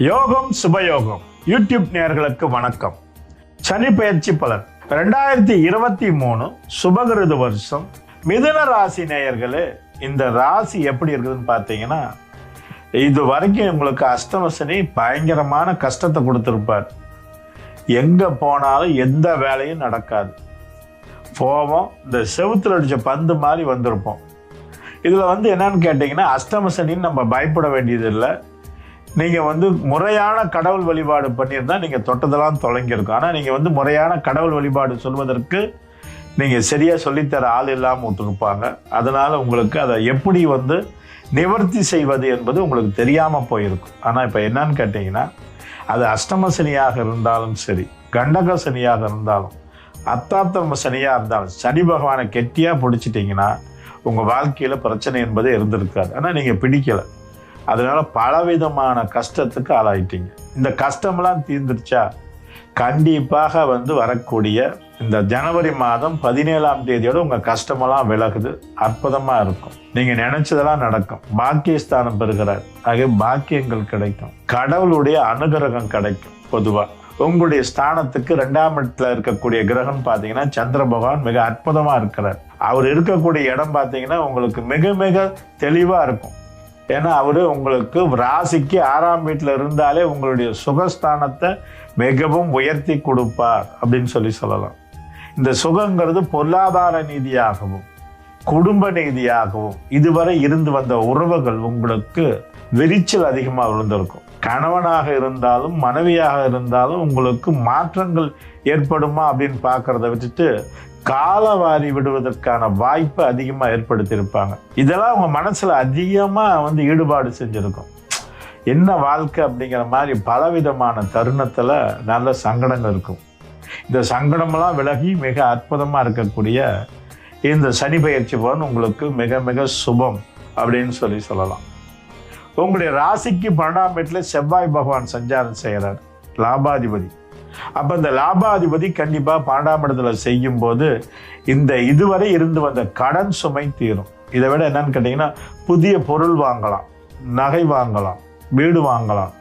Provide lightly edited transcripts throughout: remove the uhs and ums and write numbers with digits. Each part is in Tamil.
யோகம் சுபயோகம் யூடியூப் நேயர்களுக்கு வணக்கம். சனி பெயர்ச்சி பலன் 2023 சுபகிருது வருஷம். மிதுன ராசி நேயர்களே, இந்த ராசி எப்படி இருக்குதுன்னு பார்த்தீங்கன்னா, இது வரைக்கும் உங்களுக்கு அஷ்டம சனி பயங்கரமான கஷ்டத்தை கொடுத்துருப்பார். எங்கே போனாலும் எந்த வேலையும் நடக்காது. போவோம், இந்த செவுத்துல அடித்த பந்து மாதிரி வந்திருப்போம். இதில் என்னன்னு கேட்டிங்கன்னா, அஷ்டம சனின்னு நம்ம பயப்பட வேண்டியதில்லை. நீங்கள் முறையான கடவுள் வழிபாடு பண்ணியிருந்தா நீங்கள் தொட்டதெல்லாம் தொடங்கியிருக்கும். ஆனால் நீங்கள் முறையான கடவுள் வழிபாடு சொல்வதற்கு நீங்கள் சரியாக சொல்லித்தர ஆள் இல்லாமல் விட்டுருப்பாங்க. அதனால் உங்களுக்கு அதை எப்படி நிவர்த்தி செய்வது என்பது உங்களுக்கு தெரியாமல் போயிருக்கும். ஆனால் இப்போ என்னன்னு கேட்டிங்கன்னா, அது அஷ்டம சனியாக இருந்தாலும் சரி, கண்டக சனியாக இருந்தாலும், அர்த்தாத்தம சனியாக இருந்தாலும், சனி பகவானை கெட்டியாக பிடிச்சிட்டிங்கன்னா உங்கள் வாழ்க்கையில் பிரச்சனை என்பது இருந்திருக்காது. ஆனால் நீங்கள் பிடிக்கலை, அதனால பலவிதமான கஷ்டத்துக்கு ஆளாயிட்டீங்க. இந்த கஷ்டமெல்லாம் தீர்ந்துருச்சா, கண்டிப்பாக வரக்கூடிய இந்த ஜனவரி மாதம் 17ஆம் தேதியோட உங்கள் கஷ்டமெல்லாம் விலகுது. அற்புதமாக இருக்கும். நீங்கள் நினைச்சதெல்லாம் நடக்கும். பாக்கியஸ்தானம் பெறுகிறார். ஆகிய பாக்கியங்கள் கிடைக்கும். கடவுளுடைய அனுகிரகம் கிடைக்கும். பொதுவாக உங்களுடைய ஸ்தானத்துக்கு 2ஆம் இடத்துல இருக்கக்கூடிய கிரகம் பார்த்தீங்கன்னா சந்திர பகவான் மிக அற்புதமாக இருக்கிறார். அவர் இருக்கக்கூடிய இடம் பார்த்தீங்கன்னா உங்களுக்கு மிக மிக தெளிவாக இருக்கும். ஏன்னா அவர் உங்களுக்கு ராசிக்கு 6ஆம் வீட்டில் இருந்தாலே உங்களுடைய சுகஸ்தானத்தை மிகவும் உயர்த்தி கொடுப்பார் அப்படின்னு சொல்லலாம். இந்த சுகங்கிறது பொருளாதார நீதியாகவும் குடும்ப நீதியாகவும் இதுவரை இருந்து வந்த உறவுகள் உங்களுக்கு விரிச்சல் அதிகமாக விழுந்திருக்கும். கணவனாக இருந்தாலும் மனைவியாக இருந்தாலும் உங்களுக்கு மாற்றங்கள் ஏற்படுமா அப்படின்னு பார்க்கறத விட்டுட்டு காலவாரி விடுவதற்கான வாய்ப்பை அதிகமாக ஏற்படுத்தியிருப்பாங்க. இதெல்லாம் உங்கள் மனசில் அதிகமாக ஈடுபாடு செஞ்சுருக்கும். என்ன வாழ்க்கை அப்படிங்கிற மாதிரி பலவிதமான தருணத்தில் நல்ல சங்கடங்கள் இருக்கும். இந்த சங்கடமெல்லாம் விலகி மிக அற்புதமாக இருக்கக்கூடிய இந்த சனி பெயர்ச்சி பலன் உங்களுக்கு மிக மிக சுபம் அப்படின்னு சொல்லலாம். உங்களுடைய ராசிக்கு 12ஆம் வீட்டில் செவ்வாய் பகவான் சஞ்சாரம் செய்கிறார், லாபாதிபதி. அப்போ இந்த லாபாதிபதி கண்டிப்பாக 12ஆம் இடத்துல செய்யும் போது இந்த இதுவரை இருந்து வந்த கடன் சுமை தீரும். இதை விட என்னன்னு கேட்டிங்கன்னா, புதிய பொருள் வாங்கலாம், நகை வாங்கலாம், வீடு வாங்கலாம்,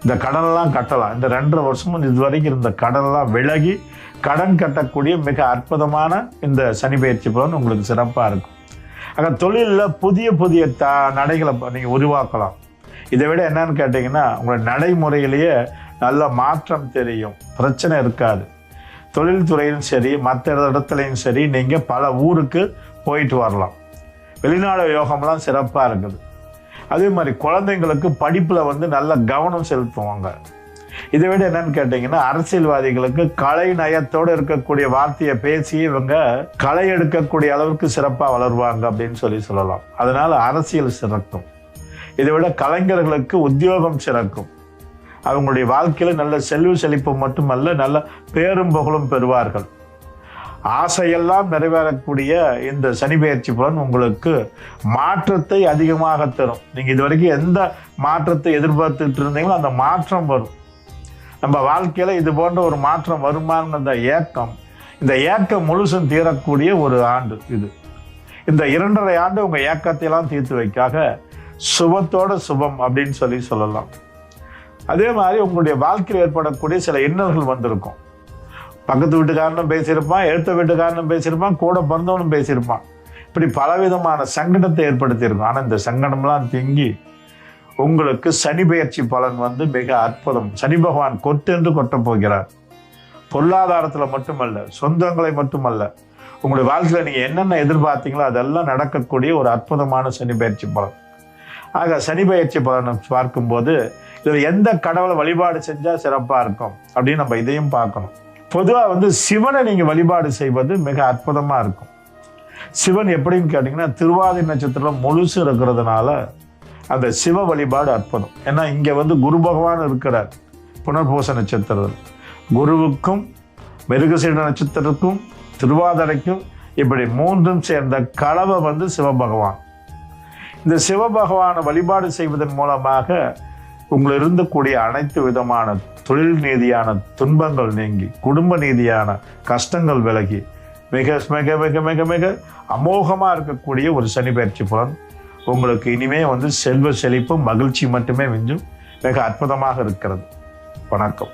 இந்த கடனெல்லாம் கட்டலாம். இந்த 2.5 வருஷமும் இதுவரைக்கும் இருந்த கடனெல்லாம் விலகி கடன் கட்டக்கூடிய மிக அற்புதமான இந்த சனி பெயர்ச்சி பலன் உங்களுக்கு சிறப்பாக இருக்கும். ஆக தொழிலில் புதிய புதிய நடைகளை நீங்கள் உருவாக்கலாம். இதை விட என்னன்னு கேட்டிங்கன்னா, உங்களுடைய நடைமுறையிலேயே நல்ல மாற்றம் தெரியும். பிரச்சனை இருக்காது. தொழில்துறையிலும் சரி, மற்ற இடத்துலையும் சரி, நீங்கள் பல ஊருக்கு போயிட்டு வரலாம். வெளிநாடு யோகம்லாம் சிறப்பாக இருக்குது. அதே மாதிரி குழந்தைங்களுக்கு படிப்பில் நல்ல கவனம் செலுத்துவாங்க. இதை விட என்னன்னு கேட்டிங்கன்னா, அரசியல்வாதிகளுக்கு கலை நயத்தோடு இருக்கக்கூடிய வார்த்தையை பேசி இவங்க களை எடுக்கக்கூடிய அளவுக்கு சிறப்பாக வளருவாங்க அப்படின்னு சொல்லலாம். அதனால் அரசியல் சிறக்கும். இதை விட கலைஞர்களுக்கு உத்தியோகம் சிறக்கும். அவங்களுடைய வாழ்க்கையில் நல்ல செல்வ செழிப்பு மட்டுமல்ல, நல்ல பேரும் புகழும் பெறுவார்கள். ஆசையெல்லாம் நிறைவேறக்கூடிய இந்த சனி பெயர்ச்சி பலன் உங்களுக்கு மாற்றத்தை அதிகமாக தரும். நீங்கள் இது வரைக்கும் எந்த மாற்றத்தை எதிர்பார்த்துட்டு இருந்தீங்களோ அந்த மாற்றம் வரும். நம்ம வாழ்க்கையில் இது போன்ற ஒரு மாற்றம் வருமானந்த ஏக்கம், இந்த ஏக்கம் முழுசும் தீரக்கூடிய ஒரு ஆண்டு இது. இந்த 2.5 ஆண்டு உங்கள் ஏக்கத்தையெல்லாம் தீர்த்து வைக்காக சுபத்தோட சுபம் அப்படின்னு சொல்லலாம். அதே மாதிரி உங்களுடைய வாழ்க்கையில் ஏற்படக்கூடிய சில இன்னல்கள் வந்திருக்கும். பக்கத்து வீட்டுக்காரனும் பேசியிருப்பான், எழுத்த வீட்டுக்காரனும் பேசியிருப்பான், கூட பிறந்தவனும் பேசியிருப்பான். இப்படி பலவிதமான சங்கடத்தை ஏற்படுத்தியிருக்கும். ஆனால் இந்த சங்கடம்லாம் திங்கி உங்களுக்கு சனி பெயர்ச்சி பலன் மிக அற்புதம். சனி பகவான் கொட்டென்று கொட்டப் போகிறார். பொருளாதாரத்தில் மட்டுமல்ல, சொந்தங்களை மட்டுமல்ல, உங்களுடைய வாழ்க்கையில் நீங்கள் என்னென்ன எதிர்பார்த்தீங்களோ அதெல்லாம் நடக்கக்கூடிய ஒரு அற்புதமான சனி பெயர்ச்சி பலன். ஆக சனி பெயர்ச்சி பலனை பார்க்கும்போது இதில் எந்த கடவுளை வழிபாடு செஞ்சால் சிறப்பாக இருக்கும் அப்படின்னு நம்ம இதையும் பார்க்கணும். பொதுவாக சிவனை நீங்கள் வழிபாடு செய்வது மிக அற்புதமாக இருக்கும். சிவன் எப்படின்னு கேட்டிங்கன்னா, திருவாதிரை நட்சத்திரம் முழுசு இருக்கிறதுனால அந்த சிவ வழிபாடு அற்புதம். ஏன்னா இங்கே குரு பகவான் இருக்கிறார். புனர்பூச நட்சத்திரத்தில் குருவுக்கும் மிருகசீட நட்சத்திரத்துக்கும் திருவாதிரைக்கும் இப்படி 3ம் சேர்ந்த கலவை சிவபகவான். இந்த சிவபகவானை வழிபாடு செய்வதன் மூலமாக உங்களை இருந்தக்கூடிய அனைத்து விதமான தொழில் நீதியான துன்பங்கள் நீங்கி, குடும்ப நீதியான கஷ்டங்கள் விலகி, மிக மிக மிக மிக மிக அமோகமாக இருக்கக்கூடிய ஒரு சனி பெயர்ச்சி பலன் உங்களுக்கு இனிமே செல்வ செழிப்பும் மகிழ்ச்சி மட்டுமே மிஞ்சும். மிக அற்புதமாக இருக்கிறது. வணக்கம்.